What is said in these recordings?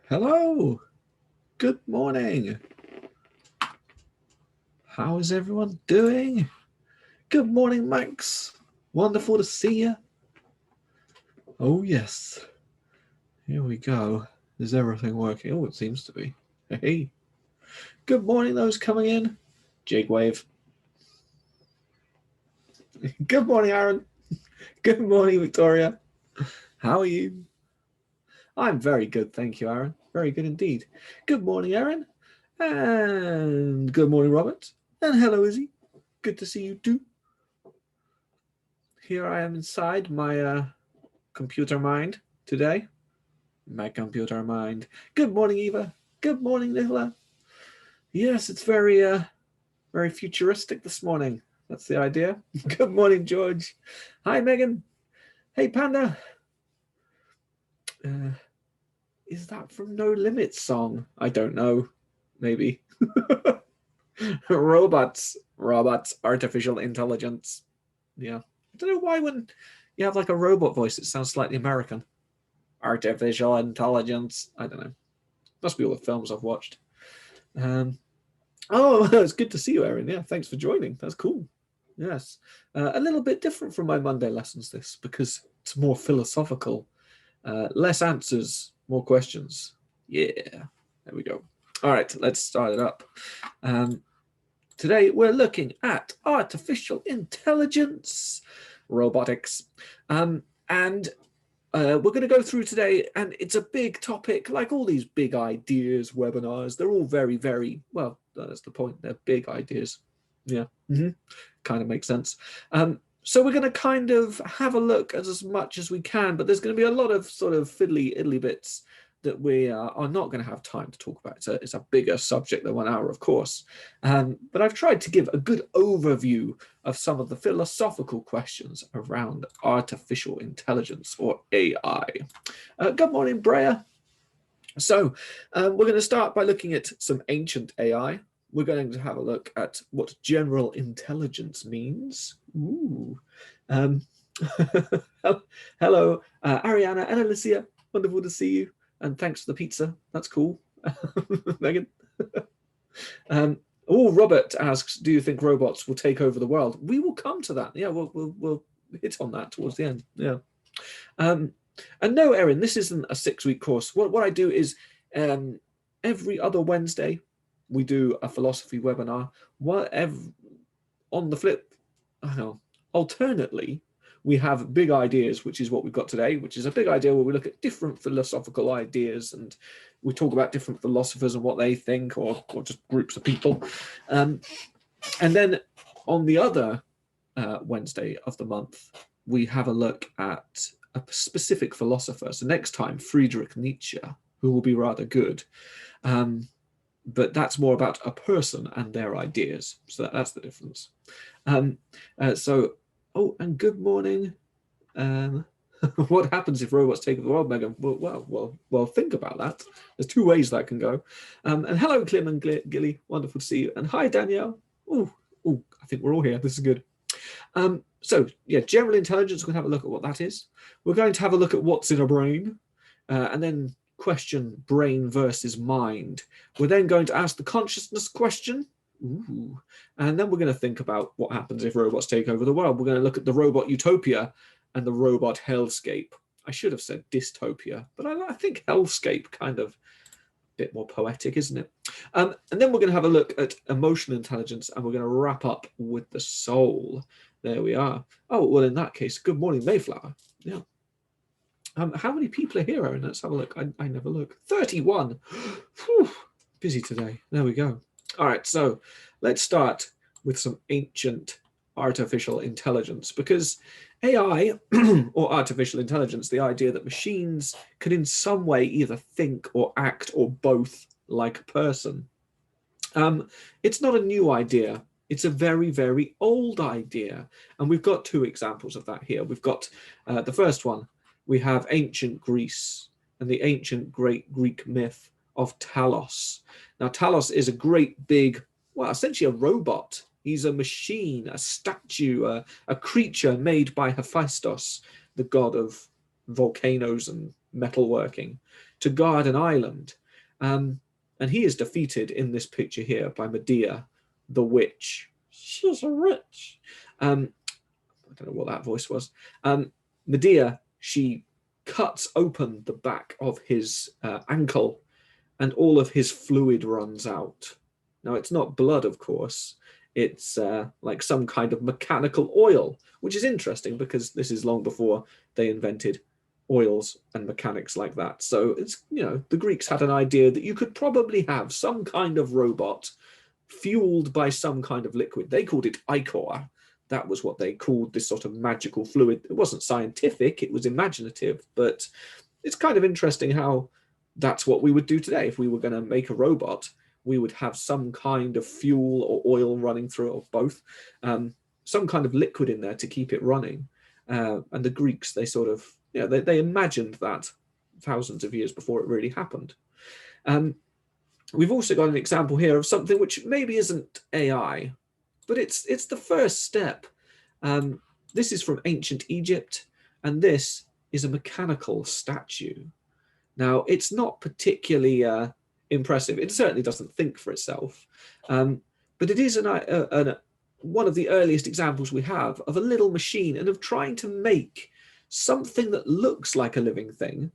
Hello, good morning. How is everyone doing? Good morning, Max. Wonderful to see you. Oh, yes. Here we go. Is everything working? Oh, it seems to be. Hey. Good morning, those coming in. Jake Wave. Good morning, Aaron. Good morning, Victoria. How are you? I'm very good, thank you, Aaron. Very good indeed. Good morning, Aaron. And good morning, Robert. And hello, Izzy. Good to see you too. Here I am inside my computer mind today. My computer mind. Good morning, Eva. Good morning, Nicola. Yes, it's very futuristic this morning. That's the idea. Good morning, George. Hi, Megan. Hey, Panda. Is that from No Limits song? I don't know. Maybe. Robots, artificial intelligence. Yeah. I don't know why when you have like a robot voice, it sounds slightly American. Artificial intelligence. I don't know. Must be all the films I've watched. Oh, it's good to see you, Erin. Yeah, thanks for joining. That's cool. Yes. A little bit different from my Monday lessons, this, because it's more philosophical. Less answers, more questions. Yeah, there we go. All right, let's start it up. Today, we're looking at artificial intelligence, robotics, and we're going to go through today, and it's a big topic, like all these big ideas webinars. They're all very, very, well, that's the point. They're big ideas. Yeah, kind of makes sense. So we're going to kind of have a look at as much as we can, but there's going to be a lot of sort of fiddly bits that we are not going to have time to talk about. It's a bigger subject than 1 hour, of course. But I've tried to give a good overview of some of the philosophical questions around artificial intelligence, or AI. Good morning, Brea. So we're going to start by looking at some ancient AI. We're going to have a look at what general intelligence means. Ooh. Hello, Ariana and Alicia. Wonderful to see you. And thanks for the pizza. That's cool. Megan. Robert asks, do you think robots will take over the world? We will come to that. Yeah, we'll hit on that towards the end. Yeah. And no, Erin, this isn't a 6-week course. What I do is every other Wednesday, we do a philosophy webinar. On the flip, alternately, we have big ideas, which is what we've got today, which is a big idea where we look at different philosophical ideas and we talk about different philosophers and what they think, or just groups of people. And then on the other Wednesday of the month, we have a look at a specific philosopher. So next time, Friedrich Nietzsche, who will be rather good. But that's more about a person and their ideas. So that's the difference. And good morning. What happens if robots take over the world, Megan? Well, think about that. There's 2 ways that can go. And hello, Clem and Gilly. Wonderful to see you. And hi, Danielle. Oh, I think we're all here. This is good. So, yeah, general intelligence, we're going to have a look at what that is. We're going to have a look at what's in a brain, and then question brain versus mind. We're then going to ask the consciousness question. Ooh. And then we're going to think about what happens if robots take over the world. We're going to look at the robot utopia and the robot hellscape. I should have said dystopia, but I think hellscape kind of a bit more poetic, isn't it? And then we're going to have a look at emotional intelligence, and we're going to wrap up with the soul. There we are. Oh, well, in that case, good morning, Mayflower. Yeah. How many people are here, Aaron? Let's have a look. I never look. 31. Whew, busy today. There we go. All right, so let's start with some ancient artificial intelligence, because AI or artificial intelligence, the idea that machines could in some way either think or act or both like a person. It's not a new idea. It's a very, very old idea. And we've got 2 examples of that here. We've got the first one. We have ancient Greece and the ancient great Greek myth of Talos. Now, Talos is a great big, well, essentially a robot. He's a machine, a statue, a creature made by Hephaestus, the god of volcanoes and metalworking, to guard an island. And he is defeated in this picture here by Medea, the witch. She's a witch. I don't know what that voice was. Medea, she cuts open the back of his ankle, and all of his fluid runs out. Now, it's not blood, of course. It's like some kind of mechanical oil, which is interesting because this is long before they invented oils and mechanics like that. So it's, the Greeks had an idea that you could probably have some kind of robot fueled by some kind of liquid. They called it ichor. That was what they called this sort of magical fluid. It wasn't scientific, it was imaginative, but it's kind of interesting how that's what we would do today. If we were going to make a robot, we would have some kind of fuel or oil running through it, or both, some kind of liquid in there to keep it running. And the Greeks, they sort of, they imagined that thousands of years before it really happened. We've also got an example here of something which maybe isn't AI, but it's the first step. This is from ancient Egypt, and this is a mechanical statue. Now, it's not particularly impressive. It certainly doesn't think for itself, but it is one of the earliest examples we have of a little machine and of trying to make something that looks like a living thing,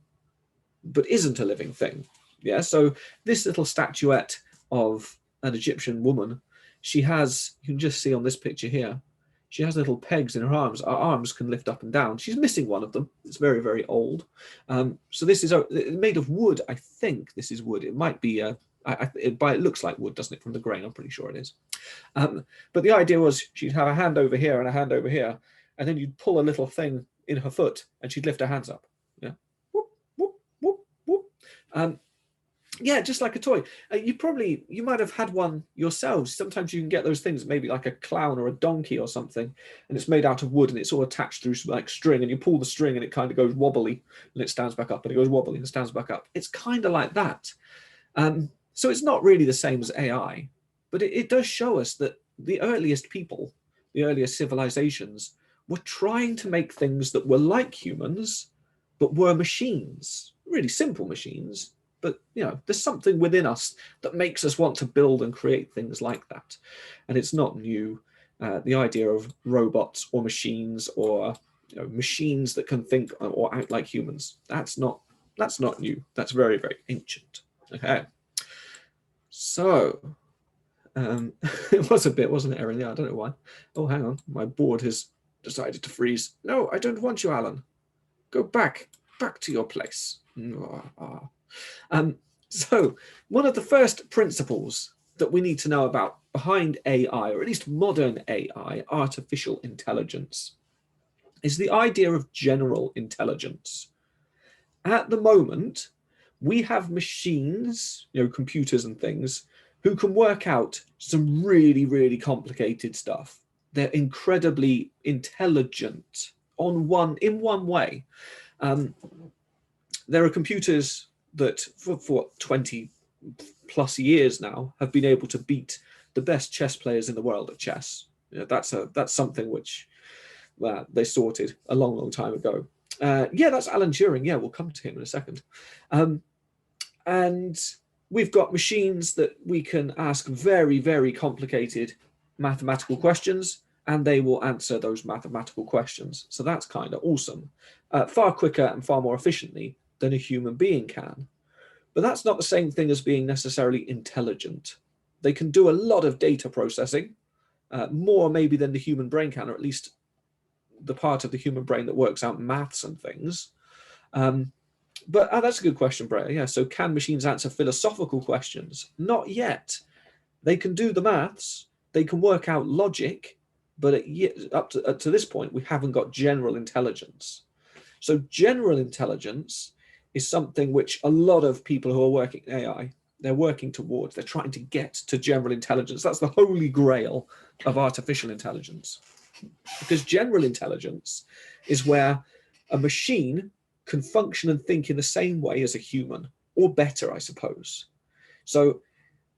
but isn't a living thing. Yeah, so this little statuette of an Egyptian woman, she has, you can just see on this picture here, she has little pegs in her arms. Her arms can lift up and down. She's missing one of them. It's very, very old. So this is made of wood. I think this is wood. It might be, it looks like wood, doesn't it, from the grain? I'm pretty sure it is. But the idea was she'd have a hand over here and a hand over here, and then you'd pull a little thing in her foot, and she'd lift her hands up. Yeah, whoop, whoop, whoop, whoop. Yeah, just like a toy. You might have had one yourselves. Sometimes you can get those things, maybe like a clown or a donkey or something, and it's made out of wood and it's all attached through like string, and you pull the string and it kind of goes wobbly and it stands back up, and it goes wobbly and it stands back up. It's kind of like that. So it's not really the same as AI, but it does show us that the earliest people, the earliest civilizations, were trying to make things that were like humans, but were machines, really simple machines. But there's something within us that makes us want to build and create things like that, and it's not new. The idea of robots or machines, or machines that can think or act like humans, that's not new. That's very, very ancient. Okay, so it was a bit, wasn't it, Erin? Yeah, I don't know why. Oh, hang on, my board has decided to freeze. No, I don't want you, Alan. Go back to your place. So one of the first principles that we need to know about behind AI, or at least modern AI, artificial intelligence, is the idea of general intelligence. At the moment, we have machines, computers and things, who can work out some really, really complicated stuff. They're incredibly intelligent in one way. There are computers that for 20 plus years now have been able to beat the best chess players in the world at chess. That's something which they sorted a long, long time ago. That's Alan Turing. Yeah, we'll come to him in a second. And we've got machines that we can ask very, very complicated mathematical questions, and they will answer those mathematical questions. So that's kind of awesome. Far quicker and far more efficiently than a human being can. But that's not the same thing as being necessarily intelligent. They can do a lot of data processing, more maybe than the human brain can, or at least the part of the human brain that works out maths and things. But that's a good question, Brett. Yeah, so can machines answer philosophical questions? Not yet. They can do the maths, they can work out logic, but up to this point, we haven't got general intelligence. So general intelligence is something which a lot of people who are working in AI, they're working towards. They're trying to get to general intelligence. That's the holy grail of artificial intelligence. Because general intelligence is where a machine can function and think in the same way as a human, or better, I suppose. So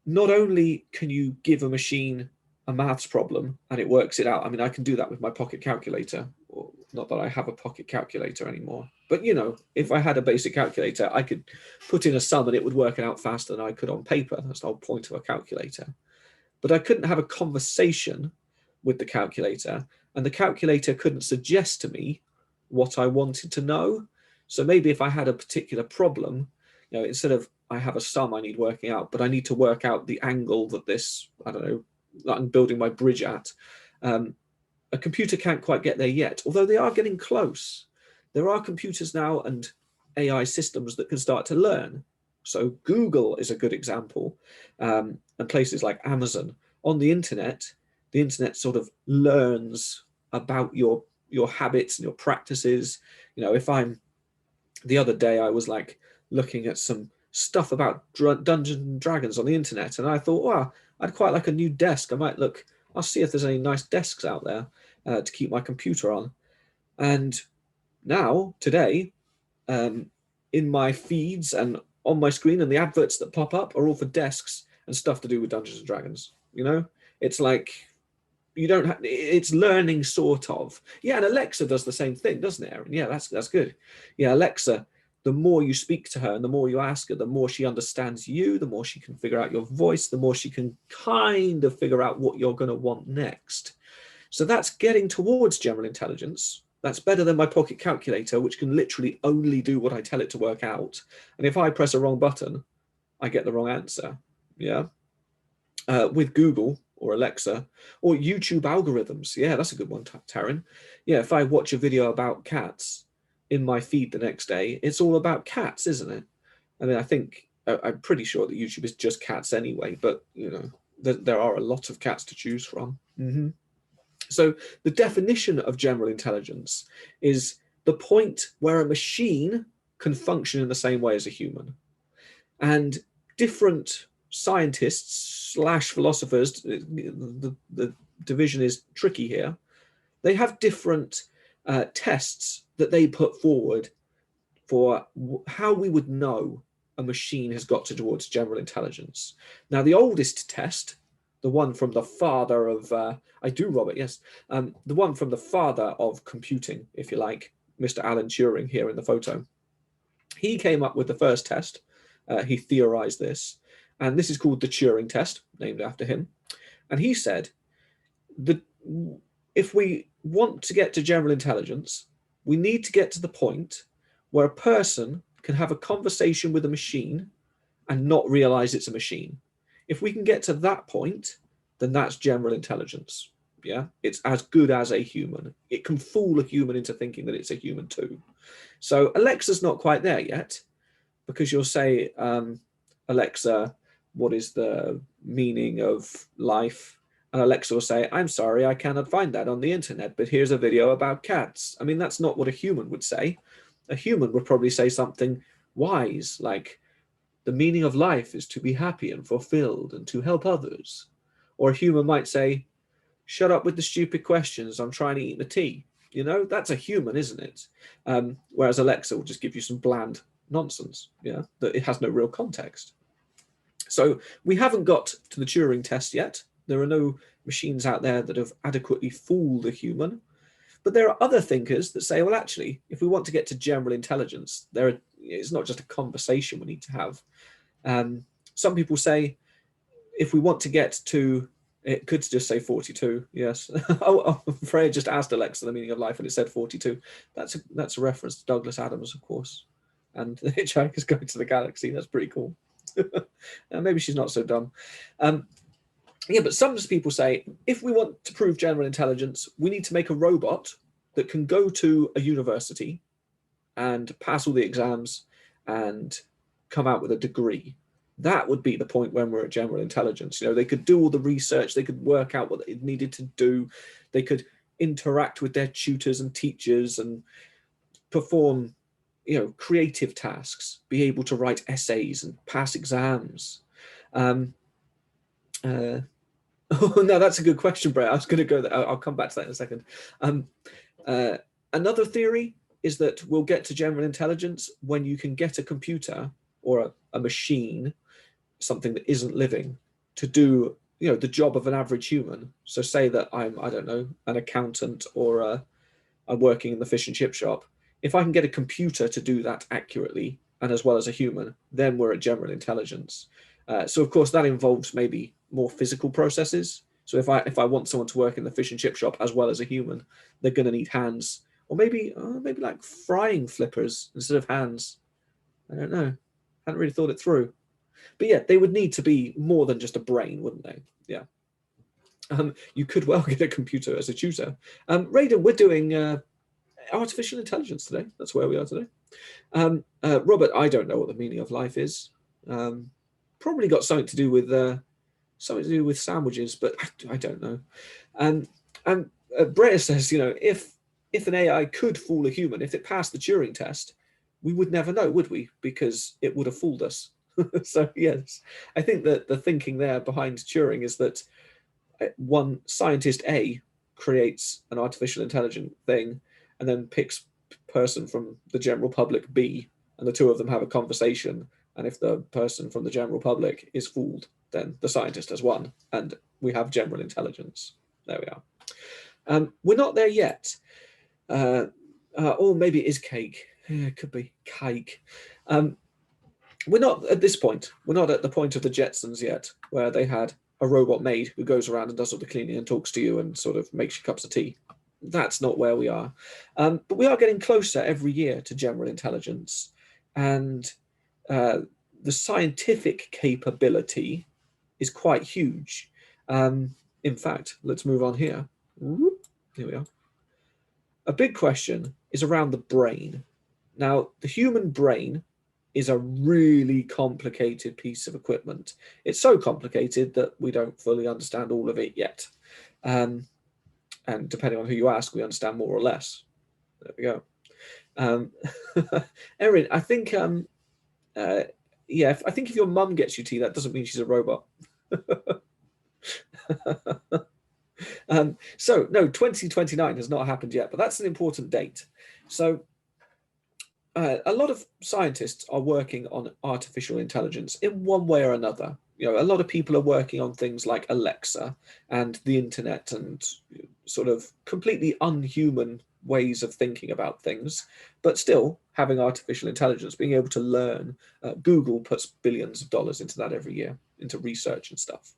not only can you give a machine a maths problem and it works it out. I mean, I can do that with my pocket calculator. Or not that I have a pocket calculator anymore, but you know, if I had a basic calculator, I could put in a sum and it would work it out faster than I could on paper. That's the whole point of a calculator. But I couldn't have a conversation with the calculator, and the calculator couldn't suggest to me what I wanted to know. So maybe if I had a particular problem, you know, instead of I have a sum I need working out, but I need to work out the angle that this, I don't know, that I'm building my bridge at. A computer can't quite get there yet, although they are getting close. There are computers now and AI systems that can start to learn. So Google is a good example, and places like Amazon. On the internet sort of learns about your habits and your practices. You know, if I'm the other day, I was like looking at some stuff about Dungeons and Dragons on the internet, and I thought, wow, I'd quite like a new desk. I might look. I'll see if there's any nice desks out there to keep my computer on. And now, today, in my feeds and on my screen, and the adverts that pop up are all for desks and stuff to do with Dungeons and Dragons. You know, it's like you don't have, it's learning sort of. Yeah, and Alexa does the same thing, doesn't it, Aaron? Yeah, that's good. Yeah, Alexa, the more you speak to her and the more you ask her, the more she understands you, the more she can figure out your voice, the more she can kind of figure out what you're going to want next. So that's getting towards general intelligence. That's better than my pocket calculator, which can literally only do what I tell it to work out. And if I press a wrong button, I get the wrong answer. Yeah. With Google or Alexa or YouTube algorithms. Yeah, that's a good one, Taryn. Yeah, if I watch a video about cats in my feed the next day, it's all about cats, isn't it? I mean, I think I'm pretty sure that YouTube is just cats anyway, but you know, there are a lot of cats to choose from. Mm-hmm. So the definition of general intelligence is the point where a machine can function in the same way as a human. And different scientists slash philosophers, the division is tricky here, they have different tests that they put forward for how we would know a machine has got towards general intelligence. Now, the oldest test, the one from the father of, I do, Robert, yes, the one from the father of computing, if you like, Mr. Alan Turing here in the photo. He came up with the first test. He theorized this, and this is called the Turing test, named after him. And he said that if we want to get to general intelligence, we need to get to the point where a person can have a conversation with a machine and not realize it's a machine. If we can get to that point, then that's general intelligence. Yeah, it's as good as a human. It can fool a human into thinking that it's a human too. So Alexa's not quite there yet, because you'll say, Alexa, what is the meaning of life? And Alexa will say, I'm sorry, I cannot find that on the internet, but here's a video about cats. I mean, that's not what a human would say. A human would probably say something wise, like, the meaning of life is to be happy and fulfilled and to help others. Or a human might say, shut up with the stupid questions, I'm trying to eat my tea. You know, that's a human, isn't it? Whereas Alexa will just give you some bland nonsense, yeah, that it has no real context. So we haven't got to the Turing test yet. There are no machines out there that have adequately fooled a human. But there are other thinkers that say, well, actually, if we want to get to general intelligence, it's not just a conversation we need to have. Some people say, if we want to get to, it could just say 42, yes. Oh, Freya just asked Alexa the meaning of life and it said 42. That's a reference to Douglas Adams, of course. And the Hitchhiker's Guide to the Galaxy, that's pretty cool. Maybe she's not so dumb. Yeah, but some people say, if we want to prove general intelligence, we need to make a robot that can go to a university and pass all the exams and come out with a degree. That would be the point when we're at general intelligence. You know, they could do all the research, they could work out what it needed to do, they could interact with their tutors and teachers and perform, you know, creative tasks, be able to write essays and pass exams. Oh, no, that's a good question, Brett. I was going to go there. I'll come back to that in a second. Another theory is that we'll get to general intelligence when you can get a computer or a machine, something that isn't living, to do the job of an average human. So say that I don't know, an accountant, or I'm working in the fish and chip shop. If I can get a computer to do that accurately and as well as a human, then we're at general intelligence. So of course that involves maybe more physical processes. So if I want someone to work in the fish and chip shop as well as a human, they're going to need hands, or maybe like frying flippers instead of hands. I don't know. Hadn't really thought it through. But yeah, they would need to be more than just a brain, wouldn't they? Yeah. You could well get a computer as a tutor. Raiden, we're doing artificial intelligence today. That's where we are today. Robert, I don't know what the meaning of life is. Probably got something to do with sandwiches, but I don't know. And Brea says, if an AI could fool a human, if it passed the Turing test, we would never know, would we? Because it would have fooled us. So yes, I think that the thinking there behind Turing is that one scientist A creates an artificial intelligent thing and then picks person from the general public B, and the two of them have a conversation. And if the person from the general public is fooled, then the scientist has won, and we have general intelligence. There we are. We're not there yet. Or maybe it is cake. Yeah, it could be cake. We're not at this point. We're not at the point of the Jetsons yet, where they had a robot maid who goes around and does all the cleaning and talks to you and sort of makes you cups of tea. That's not where we are. But we are getting closer every year to general intelligence. And the scientific capability is quite huge. In fact, let's move on here. Here we are. A big question is around the brain. Now, the human brain is a really complicated piece of equipment. It's so complicated that we don't fully understand all of it yet. And depending on who you ask, we understand more or less. There we go. Erin, I think, I think if your mum gets you tea, that doesn't mean she's a robot. So, no, 2029 has not happened yet, but that's an important date. So, a lot of scientists are working on artificial intelligence in one way or another. A lot of people are working on things like Alexa and the internet and sort of completely unhuman ways of thinking about things, but still having artificial intelligence, being able to learn. Google puts billions of dollars into that every year, into research and stuff.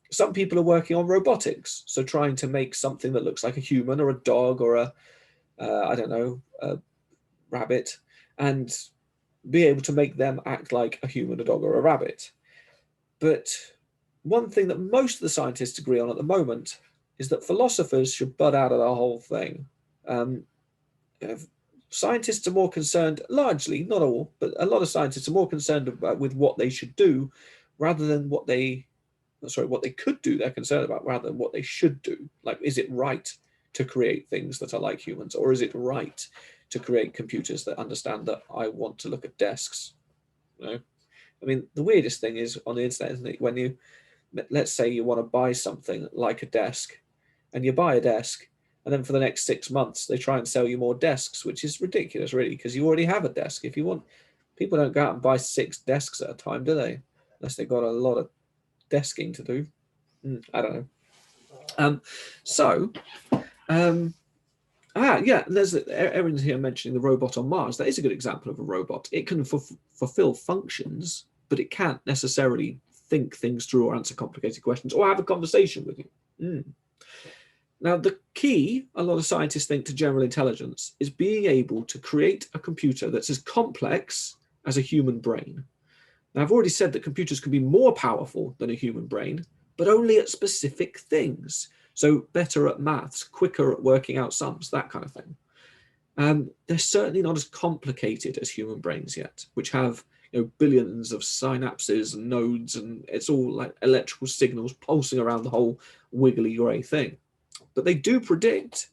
Some people are working on robotics, so trying to make something that looks like a human or a dog or a rabbit, and be able to make them act like a human, a dog, or a rabbit. But one thing that most of the scientists agree on at the moment is that philosophers should butt out of the whole thing. Scientists are more concerned, largely, not all, but a lot of scientists are more concerned with what they should do rather than what they could do. They're concerned about rather than what they should do. Like, is it right to create things that are like humans, or is it right to create computers that understand that I want to look at desks? I mean, the weirdest thing is on the internet, isn't it? When let's say you want to buy something like a desk, and you buy a desk, and then for the next 6 months they try and sell you more desks, which is ridiculous, really, because you already have a desk. If you want, people don't go out and buy 6 desks at a time, do they? Unless they've got a lot of desking to do. I don't know. There's Erin's here mentioning the robot on Mars. That is a good example of a robot. It can fulfill functions, but it can't necessarily think things through or answer complicated questions or have a conversation with you. Now, the key, a lot of scientists think, to general intelligence is being able to create a computer that's as complex as a human brain. Now, I've already said that computers can be more powerful than a human brain, but only at specific things. So better at maths, quicker at working out sums, that kind of thing. They're certainly not as complicated as human brains yet, which have billions of synapses and nodes, and it's all like electrical signals pulsing around the whole wiggly grey thing. But they do predict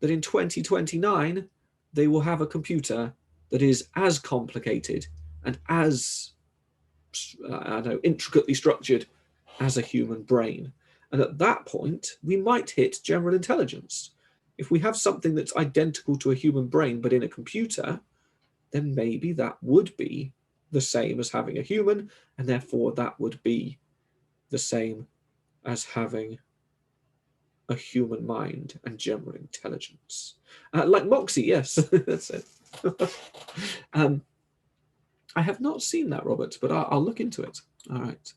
that in 2029, they will have a computer that is as complicated and as intricately structured as a human brain. And at that point, we might hit general intelligence. If we have something that's identical to a human brain, but in a computer, then maybe that would be the same as having a human, and therefore that would be the same as having a human mind and general intelligence. Like Moxie, yes, that's it. I have not seen that, Robert, but I'll look into it. All right.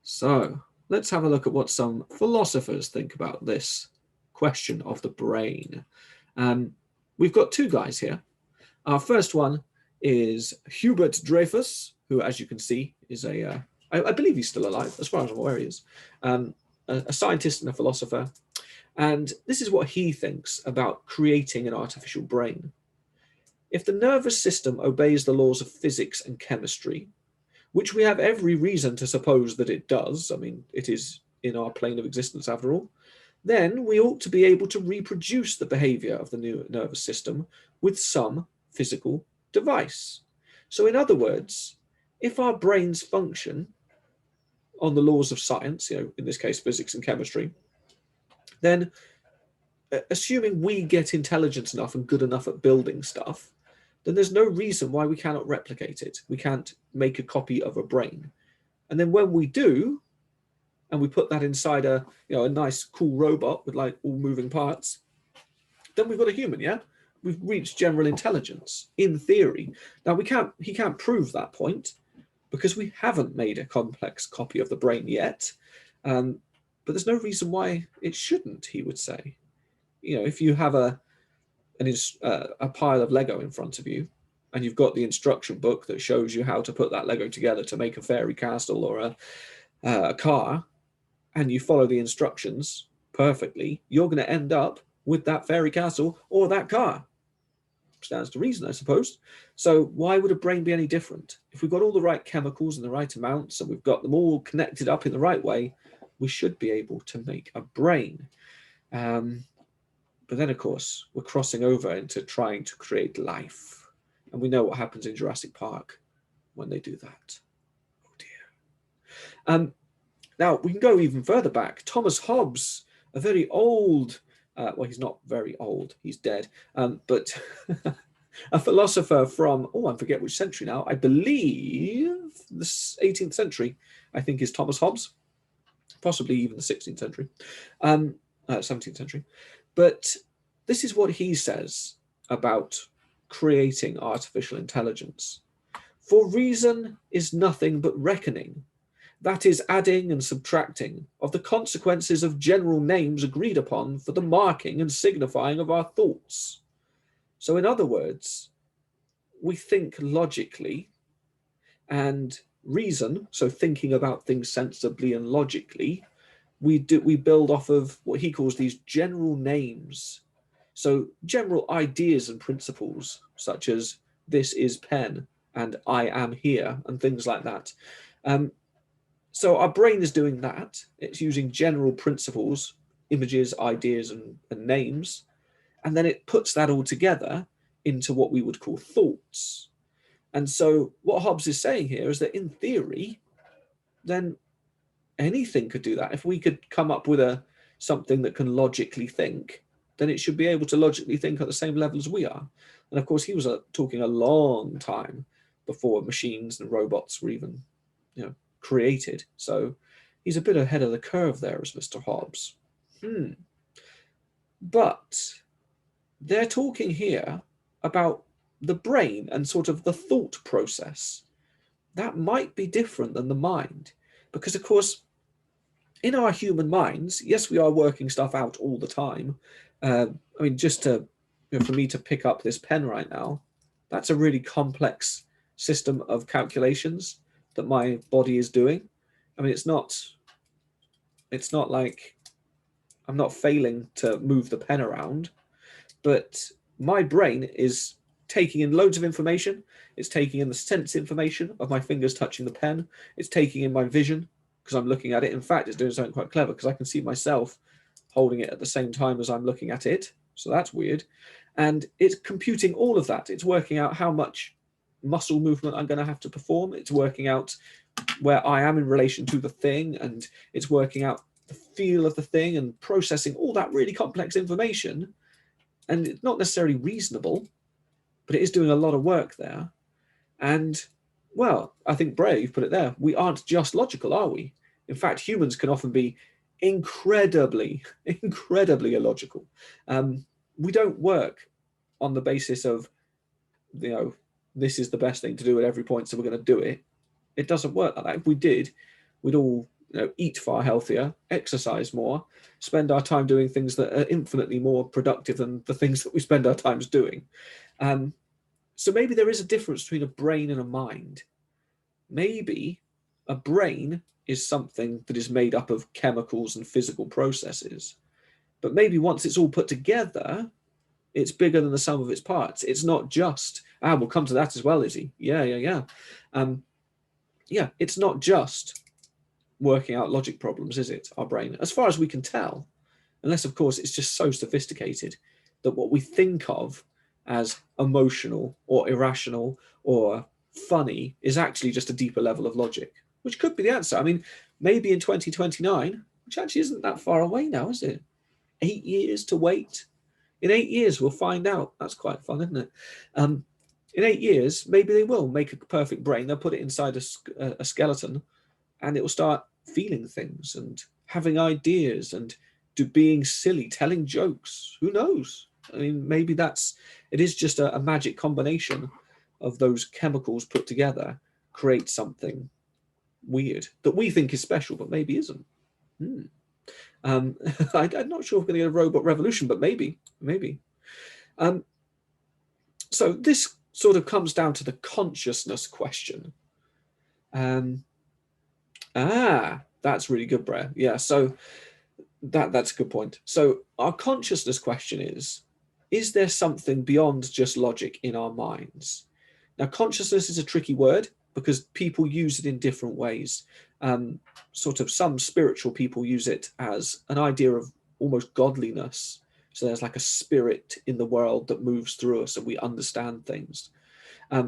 So let's have a look at what some philosophers think about this question of the brain. We've got two guys here. Our first one is Hubert Dreyfus, who, as you can see, is I believe he's still alive, as far as I'm aware he is, a scientist and a philosopher. And this is what he thinks about creating an artificial brain. If the nervous system obeys the laws of physics and chemistry, which we have every reason to suppose that it does, I mean, it is in our plane of existence after all, then we ought to be able to reproduce the behavior of the new nervous system with some physical device. So in other words, if our brains function on the laws of science, in this case, physics and chemistry, then assuming we get intelligence enough and good enough at building stuff, then there's no reason why we cannot replicate it. We can't make a copy of a brain. And then when we do, and we put that inside a nice cool robot with like all moving parts, then we've got a human, yeah? We've reached general intelligence in theory. Now he can't prove that point because we haven't made a complex copy of the brain yet. But there's no reason why it shouldn't, he would say. If you have a pile of Lego in front of you, and you've got the instruction book that shows you how to put that Lego together to make a fairy castle or a car, and you follow the instructions perfectly, you're going to end up with that fairy castle or that car. Stands to reason, I suppose. So why would a brain be any different? If we've got all the right chemicals in the right amounts and we've got them all connected up in the right way, we should be able to make a brain. But then, of course, we're crossing over into trying to create life. And we know what happens in Jurassic Park when they do that. Oh, dear. Now, we can go even further back. Thomas Hobbes, a very old, well, he's not very old, he's dead, but a philosopher from, I forget which century now, I believe the 18th century, I think, is Thomas Hobbes, possibly even the 16th century, 17th century. But this is what he says about creating artificial intelligence. For reason is nothing but reckoning, that is, adding and subtracting of the consequences of general names agreed upon for the marking and signifying of our thoughts. So in other words, we think logically, and reason, so thinking about things sensibly and logically, we build off of what he calls these general names. So general ideas and principles, such as this is pen and I am here and things like that. So our brain is doing that. It's using general principles, images, ideas, and names. And then it puts that all together into what we would call thoughts. And so what Hobbes is saying here is that in theory, then anything could do that. If we could come up with something that can logically think, then it should be able to logically think at the same level as we are. And of course, he was talking a long time before machines and robots were even, created. So he's a bit ahead of the curve there as Mr. Hobbes. But they're talking here about the brain and sort of the thought process. That might be different than the mind, because of course, in our human minds, yes, we are working stuff out all the time. I mean, just to, for me to pick up this pen right now, that's a really complex system of calculations that my body is doing. I mean, it's not like I'm not failing to move the pen around, but my brain is taking in loads of information. It's taking in the sense information of my fingers touching the pen. It's taking in my vision because I'm looking at it. In fact, it's doing something quite clever because I can see myself holding it at the same time as I'm looking at it. So that's weird. And it's computing all of that. It's working out how much muscle movement I'm going to have to perform. It's working out where I am in relation to the thing, and it's working out the feel of the thing and processing all that really complex information. And it's not necessarily reasonable, but it is doing a lot of work there. And, well, I think Brave put it there. We aren't just logical, are we? In fact, humans can often be incredibly, incredibly illogical. We don't work on the basis of, this is the best thing to do at every point, so we're going to do it. It doesn't work like that. If we did, we'd all eat far healthier, exercise more, spend our time doing things that are infinitely more productive than the things that we spend our times doing. So maybe there is a difference between a brain and a mind. Maybe a brain is something that is made up of chemicals and physical processes. But maybe once it's all put together, it's bigger than the sum of its parts. It's not just, we'll come to that as well, Izzy. Yeah. It's not just working out logic problems, is it, our brain? As far as we can tell, unless, of course, it's just so sophisticated that what we think of as emotional or irrational or funny is actually just a deeper level of logic, which could be the answer. I mean, maybe in 2029, which actually isn't that far away now, is it? 8 years to wait. In 8 years, we'll find out. That's quite fun, isn't it? In 8 years, maybe they will make a perfect brain. They'll put it inside a skeleton, and it will start feeling things and having ideas and being silly, telling jokes. Who knows? I mean, maybe it is just a magic combination of those chemicals put together create something weird that we think is special, but maybe isn't. I'm not sure if we're going to get a robot revolution, but maybe. So this sort of comes down to the consciousness question. That's really good, Brer. Yeah, so that's a good point. So our consciousness question is there something beyond just logic in our minds? Now, consciousness is a tricky word because people use it in different ways. Sort of some spiritual people use it as an idea of almost godliness. So there's like a spirit in the world that moves through us and we understand things.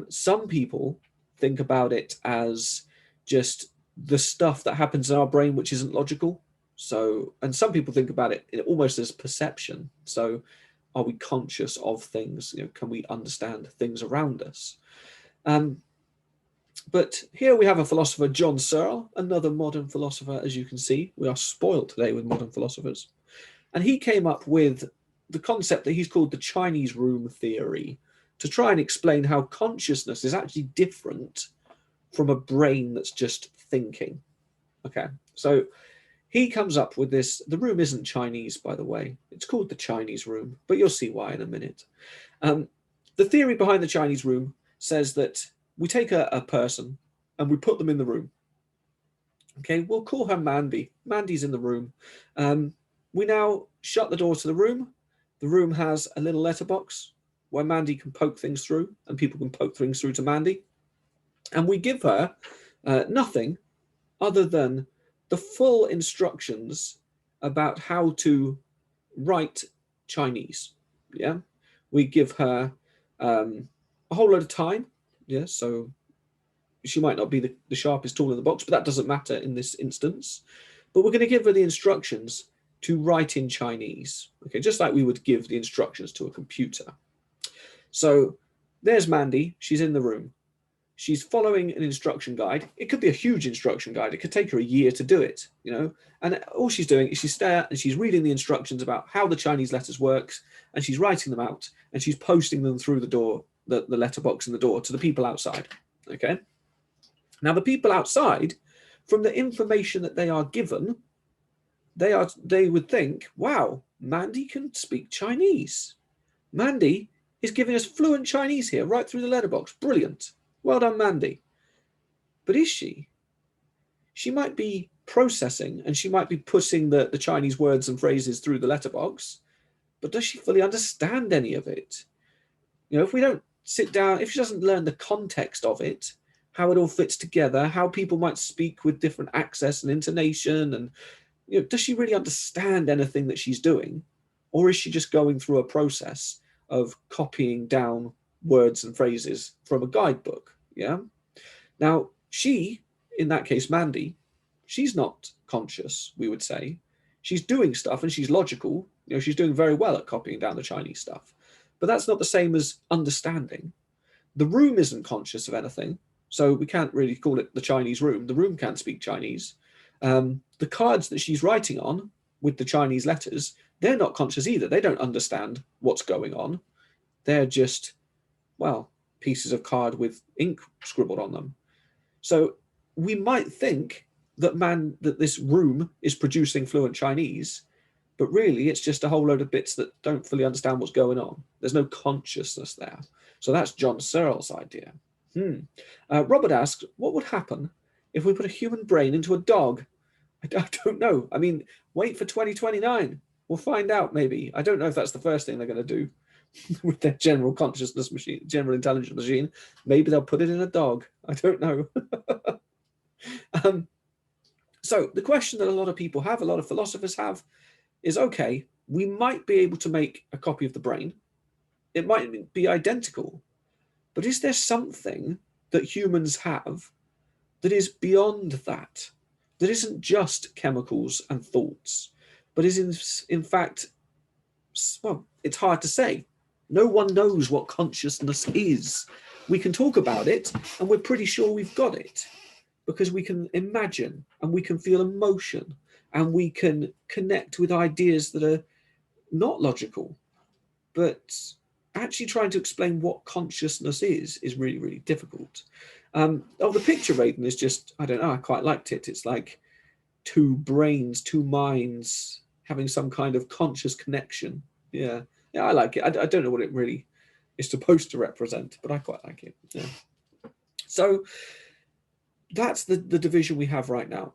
Some people think about it as just the stuff that happens in our brain which isn't logical. So, and some people think about it almost as perception. So are we conscious of things? Can we understand things around us? But here we have a philosopher, John Searle, another modern philosopher. As you can see, we are spoiled today with modern philosophers. And he came up with the concept that he's called the Chinese room theory to try and explain how consciousness is actually different from a brain that's just thinking. Okay, so he comes up with this. The room isn't Chinese, by the way. It's called the Chinese room, but you'll see why in a minute. The theory behind the Chinese room says that we take a person and we put them in the room. Okay, we'll call her Mandy. Mandy's in the room. We now shut the door to the room. The room has a little letterbox where Mandy can poke things through and people can poke things through to Mandy. And we give her nothing other than the full instructions about how to write Chinese. Yeah, we give her a whole lot of time. Yeah, so she might not be the sharpest tool in the box, but that doesn't matter in this instance. But we're going to give her the instructions to write in Chinese. Okay, just like we would give the instructions to a computer. So there's Mandy. She's in the room. She's following an instruction guide. It could be a huge instruction guide. It could take her a year to do it, And all she's doing is she's there and she's reading the instructions about how the Chinese letters works, and she's writing them out and she's posting them through the door, the letterbox in the door to the people outside. Okay. Now the people outside, from the information that they are given, they would think, wow, Mandy can speak Chinese. Mandy is giving us fluent Chinese here, right through the letterbox. Brilliant. Well done, Mandy. But is she? She might be processing and she might be putting the Chinese words and phrases through the letterbox, but does she fully understand any of it? If we don't sit down, if she doesn't learn the context of it, how it all fits together, how people might speak with different accents and intonation, and does she really understand anything that she's doing? Or is she just going through a process of copying down words and phrases from a guidebook? Yeah. Now, she, in that case, Mandy, she's not conscious, we would say. She's doing stuff and she's logical. She's doing very well at copying down the Chinese stuff. But that's not the same as understanding. The room isn't conscious of anything, so we can't really call it the Chinese room. The room can't speak Chinese. The cards that she's writing on with the Chinese letters, they're not conscious either. They don't understand what's going on. They're just, well, pieces of card with ink scribbled on them. So we might think that this room is producing fluent Chinese, but really it's just a whole load of bits that don't fully understand what's going on. There's no consciousness there. So that's John Searle's idea. Robert asks, what would happen if we put a human brain into a dog? I don't know. I mean, wait for 2029. We'll find out, maybe. I don't know if that's the first thing they're going to do with their general consciousness machine, general intelligence machine. Maybe they'll put it in a dog. I don't know. So the question that a lot of people have, a lot of philosophers have, is, okay, we might be able to make a copy of the brain. It might be identical, but is there something that humans have that is beyond that isn't just chemicals and thoughts, but is in fact, well, it's hard to say. No one knows what consciousness is. We can talk about it, and we're pretty sure we've got it, because we can imagine, and we can feel emotion, and we can connect with ideas that are not logical. But actually trying to explain what consciousness is really, really difficult. The picture, Raiden, is just, I don't know, I quite liked it. It's like two brains, two minds having some kind of conscious connection. Yeah, I like it. I don't know what it really is supposed to represent, but I quite like it. Yeah. So that's the division we have right now.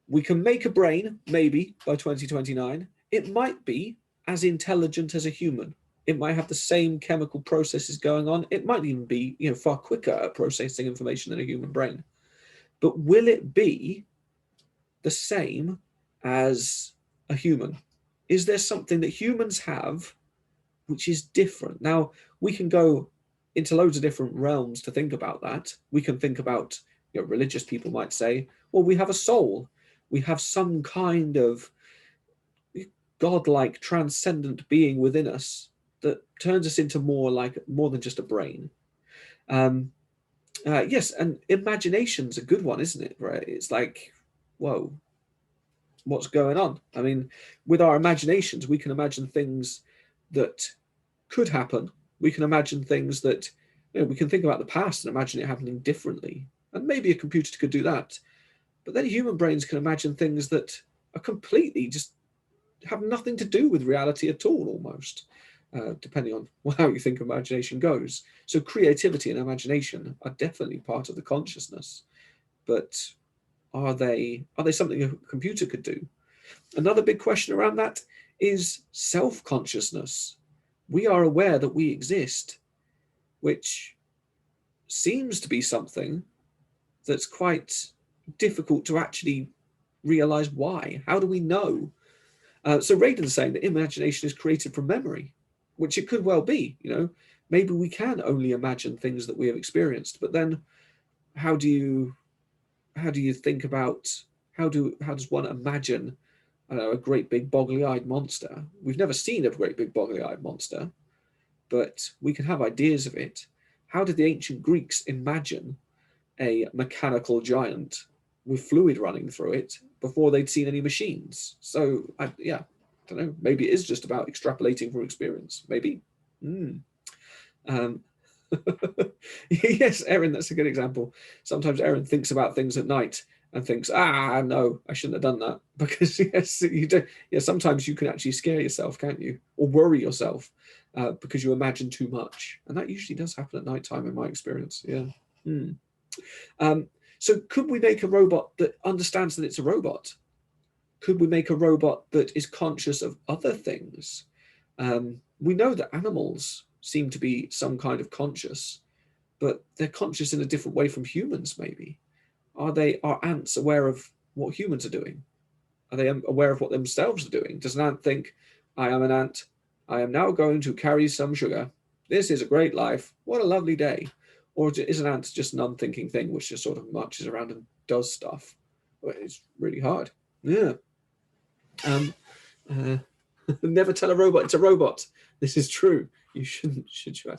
We can make a brain, maybe, by 2029. It might be as intelligent as a human. It might have the same chemical processes going on. It might even be, far quicker at processing information than a human brain. But will it be the same as a human? Is there something that humans have which is different? Now, we can go into loads of different realms to think about that. We can think about, religious people might say, well, we have a soul. We have some kind of godlike transcendent being within us that turns us into more than just a brain. Yes, and imagination's a good one, isn't it? Right? It's like, whoa, what's going on? I mean, with our imaginations, we can imagine things that could happen. We can imagine things that, we can think about the past and imagine it happening differently. And maybe a computer could do that. But then human brains can imagine things that are completely just have nothing to do with reality at all, almost, depending on how you think imagination goes. So creativity and imagination are definitely part of the consciousness, but are they something a computer could do? Another big question around that is self-consciousness. We are aware that we exist, which seems to be something that's quite difficult to actually realize why. How do we know? So Raiden's saying that imagination is created from memory, which it could well be. Maybe we can only imagine things that we have experienced, but then how do you think about how does one imagine, I don't know, a great big boggly-eyed monster? We've never seen a great big boggly-eyed monster, but we can have ideas of it. How did the ancient Greeks imagine a mechanical giant with fluid running through it before they'd seen any machines? So I don't know, maybe it is just about extrapolating from experience, maybe. Yes, Erin, that's a good example. Sometimes Erin thinks about things at night and thinks, no, I shouldn't have done that. Because yes, you do. Yeah, sometimes you can actually scare yourself, can't you? Or worry yourself because you imagine too much. And that usually does happen at nighttime in my experience. Yeah. So could we make a robot that understands that it's a robot? Could we make a robot that is conscious of other things? We know that animals seem to be some kind of conscious, but they're conscious in a different way from humans, maybe. Are ants aware of what humans are doing? Are they aware of what themselves are doing? Does an ant think, I am an ant, I am now going to carry some sugar. This is a great life. What a lovely day. Or is an ant just an unthinking thing which just sort of marches around and does stuff? Well, it's really hard. Yeah. Never tell a robot it's a robot. This is true. You shouldn't, should you?